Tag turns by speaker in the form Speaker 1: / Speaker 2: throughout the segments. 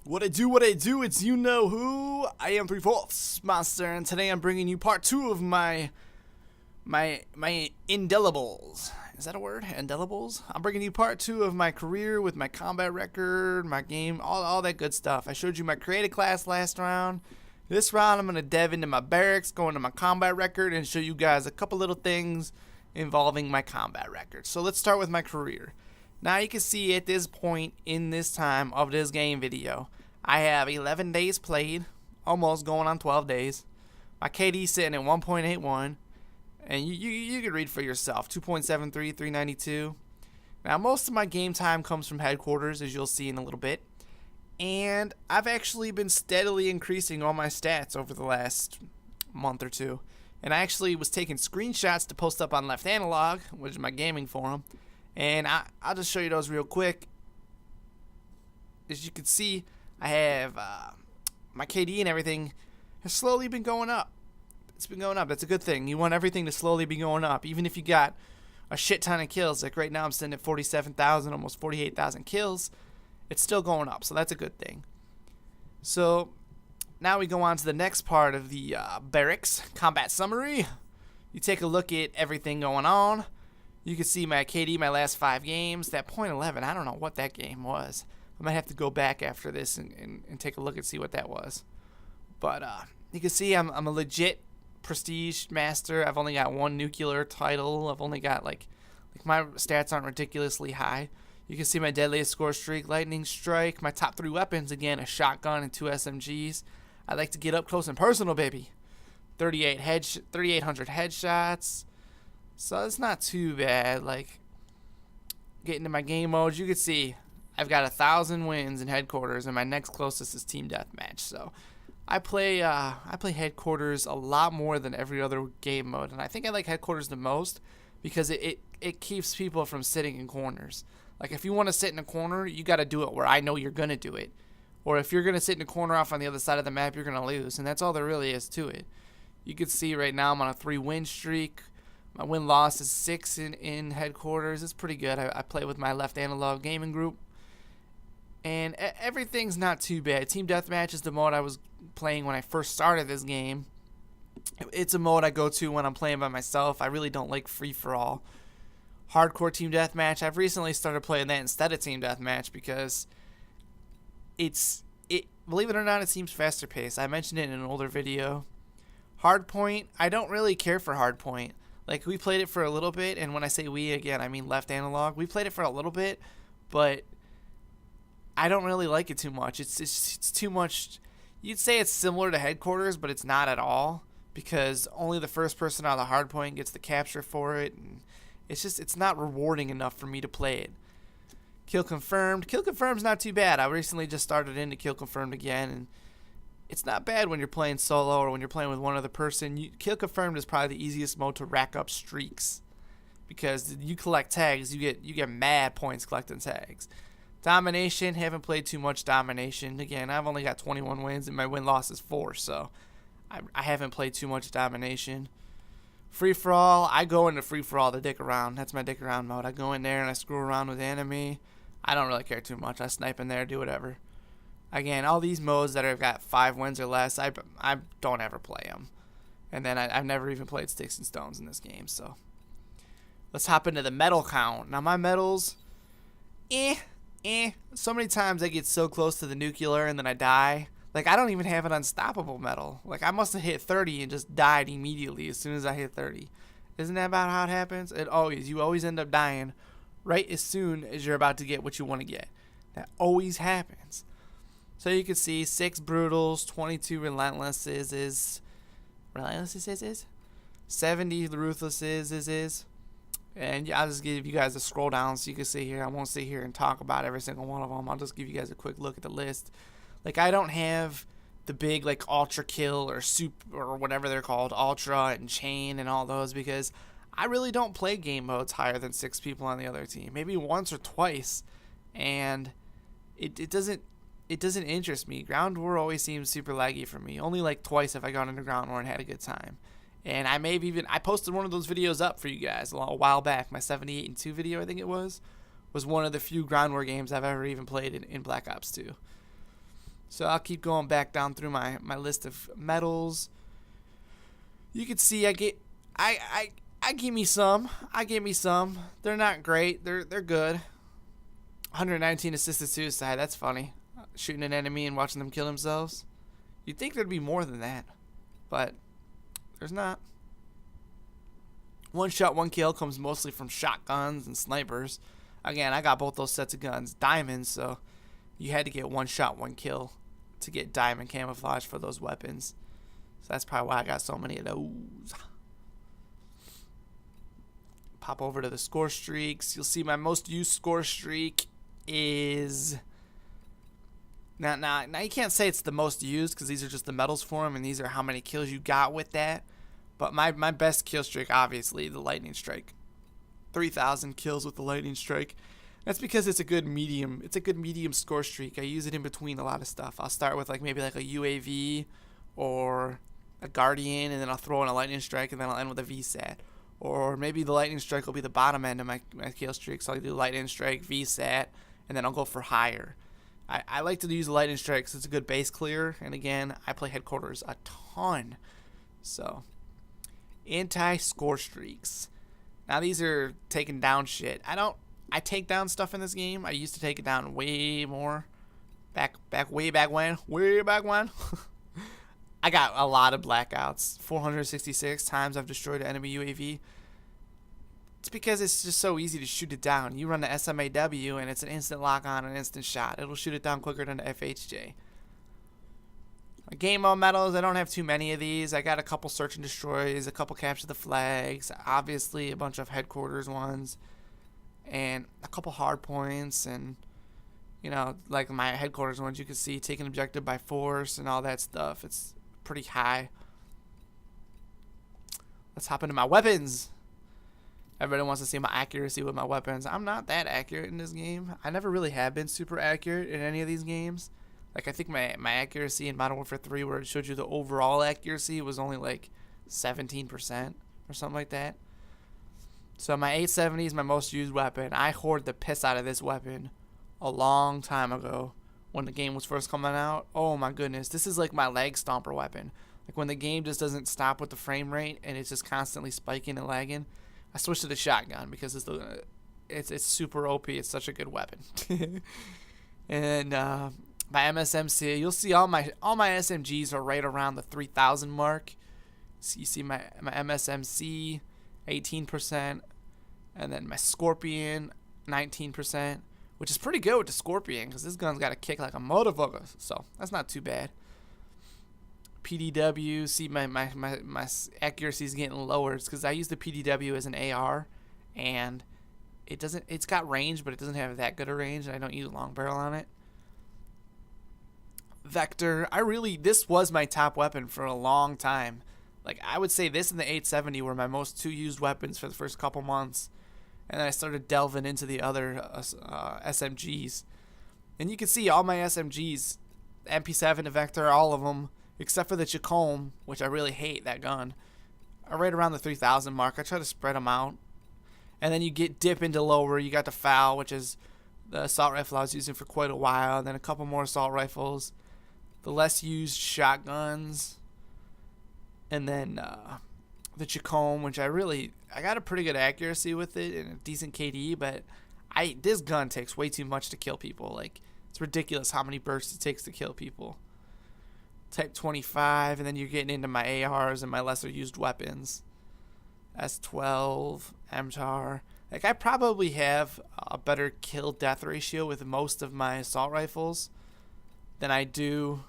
Speaker 1: What I do, it's you know who. I am 3/4 Monster, and today I'm bringing you part 2 of my indelibles. Is that a word? Indelibles? I'm bringing you part 2 of my career with my combat record, my game, all that good stuff. I showed you my creative class last round. This round I'm going to dive into my barracks, go into my combat record, and show you guys a couple little things involving my combat record. So let's start with my career. Now you can see at this point in this time of this game video, I have 11 days played, almost going on 12 days. My KD sitting at 1.81, and you can read for yourself, 2.73, 392. Now most of my game time comes from headquarters, as you'll see in a little bit, and I've actually been steadily increasing all my stats over the last month or two. And I actually was taking screenshots to post up on Left Analog, which is my gaming forum. And I'll just show you those real quick. As you can see, I have my KD and everything has slowly been going up. It's been going up. That's a good thing. You want everything to slowly be going up. Even if you got a shit ton of kills. Like right now I'm sitting at 47,000, almost 48,000 kills. It's still going up. So that's a good thing. So now we go on to the next part of the barracks combat summary. You take a look at everything going on. You can see my KD, my last 5 games. That .11, I don't know what that game was. I might have to go back after this and take a look and see what that was. But you can see I'm a legit prestige master. I've only got 1 nuclear title. I've only got like my stats aren't ridiculously high. You can see my deadliest score streak, lightning strike. My top 3 weapons, again, a shotgun and 2 SMGs. I like to get up close and personal, baby. 3,800 headshots. So it's not too bad. Like, getting to my game modes, you can see I've got 1,000 wins in headquarters, and my next closest is team deathmatch. So I play headquarters a lot more than every other game mode, and I think I like headquarters the most because it keeps people from sitting in corners. Like, if you want to sit in a corner, you got to do it where I know you're gonna do it. Or if you're gonna sit in a corner off on the other side of the map, you're gonna lose, and that's all there really is to it. You can see right now I'm on a 3-win streak. My win-loss is 6 in headquarters. It's pretty good. I play with my Left Analog gaming group. And everything's not too bad. Team Deathmatch is the mode I was playing when I first started this game. It's a mode I go to when I'm playing by myself. I really don't like free-for-all. Hardcore Team Deathmatch, I've recently started playing that instead of Team Deathmatch because believe it or not, it seems faster paced. I mentioned it in an older video. Hardpoint, I don't really care for Hardpoint. Like, we played it for a little bit, and when I say we, again, I mean Left Analog. We played it for a little bit, but I don't really like it too much. It's too much. You'd say it's similar to headquarters, but it's not at all, because only the first person on the hardpoint gets the capture for it, and it's not rewarding enough for me to play it. Kill Confirmed. Kill Confirmed's not too bad. I recently just started into Kill Confirmed again, and it's not bad when you're playing solo or when you're playing with one other person. Kill Confirmed is probably the easiest mode to rack up streaks because you collect tags. You get mad points collecting tags. Domination, haven't played too much Domination. Again, I've only got 21 wins and my win-loss is 4, so I haven't played too much Domination. Free-for-all, I go into free-for-all to dick around. That's my dick around mode. I go in there and I screw around with the enemy. I don't really care too much. I snipe in there, do whatever. Again, all these modes that have got 5 wins or less, I don't ever play them. And then I've never even played Sticks and Stones in this game, so. Let's hop into the medal count. Now, my medals, so many times I get so close to the nuclear and then I die. Like, I don't even have an unstoppable medal. Like, I must have hit 30 and just died immediately as soon as I hit 30. Isn't that about how it happens? You always end up dying right as soon as you're about to get what you want to get. That always happens. So you can see 6 brutals, 22 relentlesses, 70 ruthlesses, and I'll just give you guys a scroll down so you can see here. I won't sit here and talk about every single one of them. I'll just give you guys a quick look at the list. Like, I don't have the big like ultra kill or super or whatever they're called, ultra and chain and all those, because I really don't play game modes higher than 6 people on the other team. Maybe once or twice, and it doesn't interest me. Ground War always seems super laggy for me. Only like twice have I gone into Ground War and had a good time. And I posted one of those videos up for you guys a while back. My 78-2 video, I think it was one of the few Ground War games I've ever even played in Black Ops 2. So I'll keep going back down through my list of medals. You can see I give me some. They're not great. They're good. 119 assisted suicide. That's funny. Shooting an enemy and watching them kill themselves. You'd think there'd be more than that, but there's not. One shot, one kill comes mostly from shotguns and snipers. Again, I got both those sets of guns, diamonds, so you had to get one shot, one kill to get diamond camouflage for those weapons. So that's probably why I got so many of those. Pop over to the score streaks. You'll see my most used score streak is... Now you can't say it's the most used because these are just the medals for them, and these are how many kills you got with that. But my best kill streak, obviously, the lightning strike. 3,000 kills with the lightning strike. That's because it's a good medium. It's a good medium score streak. I use it in between a lot of stuff. I'll start with maybe a UAV or a Guardian, and then I'll throw in a lightning strike, and then I'll end with a VSAT. Or maybe the lightning strike will be the bottom end of my kill streak. So I'll do lightning strike, VSAT, and then I'll go for higher. I like to use the lightning strike because it's a good base clear. And again, I play headquarters a ton. So, anti-score streaks. Now these are taking down shit. I take down stuff in this game. I used to take it down way more. Way back when. I got a lot of blackouts. 466 times I've destroyed an enemy UAV. It's because it's just so easy to shoot it down. You run the SMAW and it's an instant lock on, an instant shot. It'll shoot it down quicker than the FHJ. My game mode medals, I don't have too many of these. I got a couple search and destroys, a couple capture the flags, obviously a bunch of headquarters ones, and a couple hard points, and like my headquarters ones, you can see taking objective by force and all that stuff. It's pretty high. Let's hop into my weapons. Everybody wants to see my accuracy with my weapons. I'm not that accurate in this game. I never really have been super accurate in any of these games. I think my accuracy in Modern Warfare 3, where it showed you the overall accuracy, was only 17% or something like that. So my 870 is my most used weapon. I hoard the piss out of this weapon a long time ago when the game was first coming out. Oh my goodness, this is my lag stomper weapon. When the game just doesn't stop with the frame rate and it's just constantly spiking and lagging. I switched to the shotgun because it's super OP. It's such a good weapon. And my MSMC, you'll see all my SMGs are right around the 3,000 mark. So you see my MSMC 18%, and then my Scorpion 19%, which is pretty good with the Scorpion because this gun's got a kick like a motherfucker. So that's not too bad. PDW, see my accuracy is getting lower. It's because I use the PDW as an AR, and it's got range, but it doesn't have that good a range, and I don't use long barrel on it. Vector, this was my top weapon for a long time. I would say this and the 870 were my most two used weapons for the first couple months, and then I started delving into the other SMGs, and you can see all my SMGs, the MP7, the Vector, all of them, except for the Chacombe, which I really hate that gun, are right around the 3,000 mark. I try to spread them out. And then you dip into lower. You got the FAL, which is the assault rifle I was using for quite a while. And then a couple more assault rifles. The less used shotguns. And then the Chacombe, which I got a pretty good accuracy with it and a decent KD. But this gun takes way too much to kill people. It's ridiculous how many bursts it takes to kill people. Type 25, and then you're getting into my ARs and my lesser used weapons. S12, MTAR. I probably have a better kill death ratio with most of my assault rifles than I do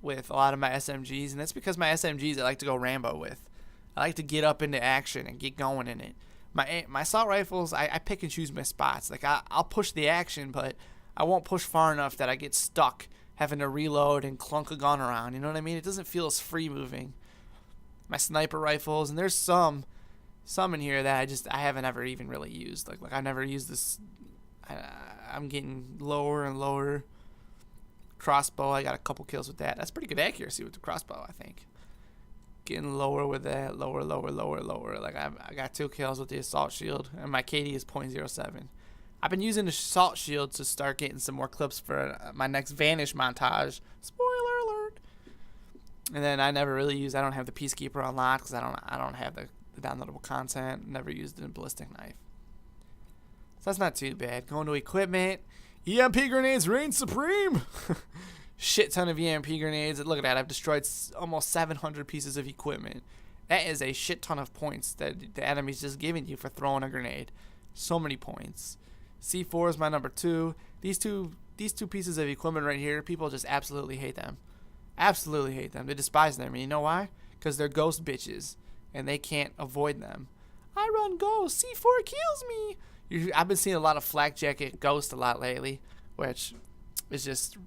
Speaker 1: with a lot of my SMGs, and that's because my SMGs I like to go Rambo with. I like to get up into action and get going in it. My assault rifles, I pick and choose my spots. I'll push the action, but I won't push far enough that I get stuck having to reload and clunk a gun around, you know what I mean? It doesn't feel as free moving. My sniper rifles, and there's some in here that I haven't ever even really used. I never used this. I'm getting lower and lower. Crossbow, I got a couple kills with that. That's pretty good accuracy with the crossbow, I think. Getting lower with that, lower. I got 2 kills with the assault shield, and my KD is .07. I've been using the salt shield to start getting some more clips for my next Vanish montage. Spoiler alert. And then I never really use. I don't have the Peacekeeper unlocked because I don't have the downloadable content. Never used the ballistic knife. So that's not too bad. Going to equipment. EMP grenades reign supreme. Shit ton of EMP grenades. Look at that. I've destroyed almost 700 pieces of equipment. That is a shit ton of points that the enemy's just giving you for throwing a grenade. So many points. C4 is my number 2. These two pieces of equipment right here, people just absolutely hate them. Absolutely hate them. They despise them. And you know why? Because they're ghost bitches. And they can't avoid them. I run ghost. C4 kills me. I've been seeing a lot of flak jacket ghost a lot lately. Which is just...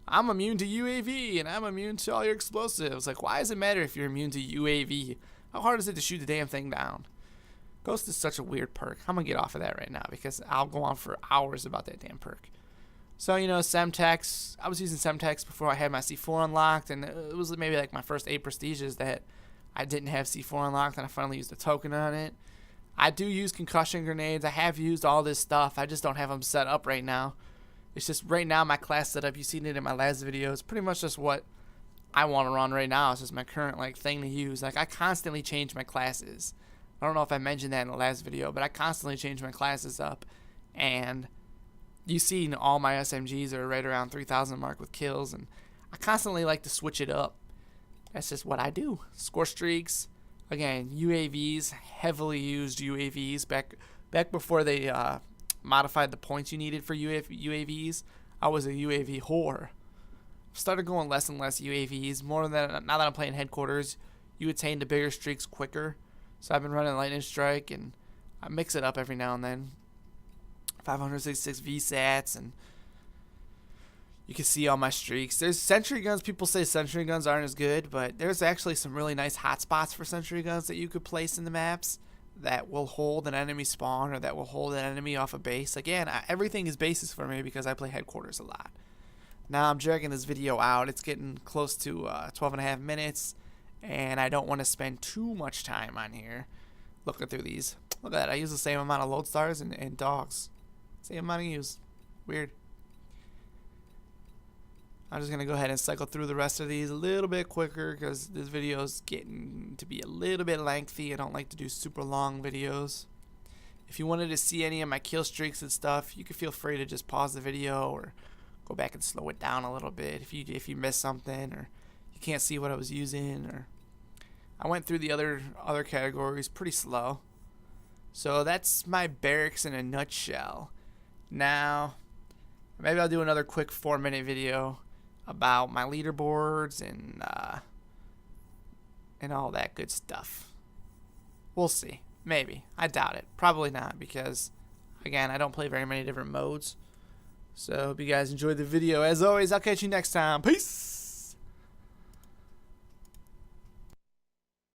Speaker 1: I'm immune to UAV, and I'm immune to all your explosives. Like, why does it matter if you're immune to UAV? How hard is it to shoot the damn thing down? Ghost is such a weird perk. I'm going to get off of that right now because I'll go on for hours about that damn perk. So, you know, Semtex. I was using Semtex before I had my C4 unlocked, and it was maybe like my first 8 prestiges that I didn't have C4 unlocked, and I finally used a token on it. I do use concussion grenades. I have used all this stuff. I just don't have them set up right now. It's just right now my class setup, you've seen it in my last video, it's pretty much just what I want to run right now. It's just my current like thing to use. Like I constantly change my classes. I don't know if I mentioned that in the last video, but I constantly change my classes up. And you've seen all my SMGs are right around 3,000 mark with kills. And I constantly like to switch it up. That's just what I do. Score streaks. Again, UAVs, heavily used UAVs. Back before they... modified the points you needed for UAVs. I was a UAV whore. Started going less and less UAVs. More than now that I'm playing headquarters, you attain the bigger streaks quicker. So I've been running lightning strike, and I mix it up every now and then. 566 VSATs, and you can see all my streaks. There's sentry guns. People say sentry guns aren't as good, but there's actually some really nice hotspots for sentry guns that you could place in the maps that will hold an enemy spawn or that will hold an enemy off a base. Again, everything is bases for me because I play headquarters a lot. Now I'm dragging this video out. It's getting close to 12 and a half minutes, and I don't want to spend too much time on here looking through these. Look at that. I use the same amount of lodestars and dogs. Same amount of use. Weird. I'm just going to go ahead and cycle through the rest of these a little bit quicker because this video is getting to be a little bit lengthy. I don't like to do super long videos. If you wanted to see any of my kill streaks and stuff, you can feel free to just pause the video or go back and slow it down a little bit if you missed something or you can't see what I was using. Or I went through the other categories pretty slow. So that's my barracks in a nutshell. Now, maybe I'll do another quick 4-minute video about my leaderboards and all that good stuff. We'll see. Maybe. I doubt it. Probably not because, again, I don't play very many different modes. So, hope you guys enjoyed the video. As always, I'll catch you next time. Peace!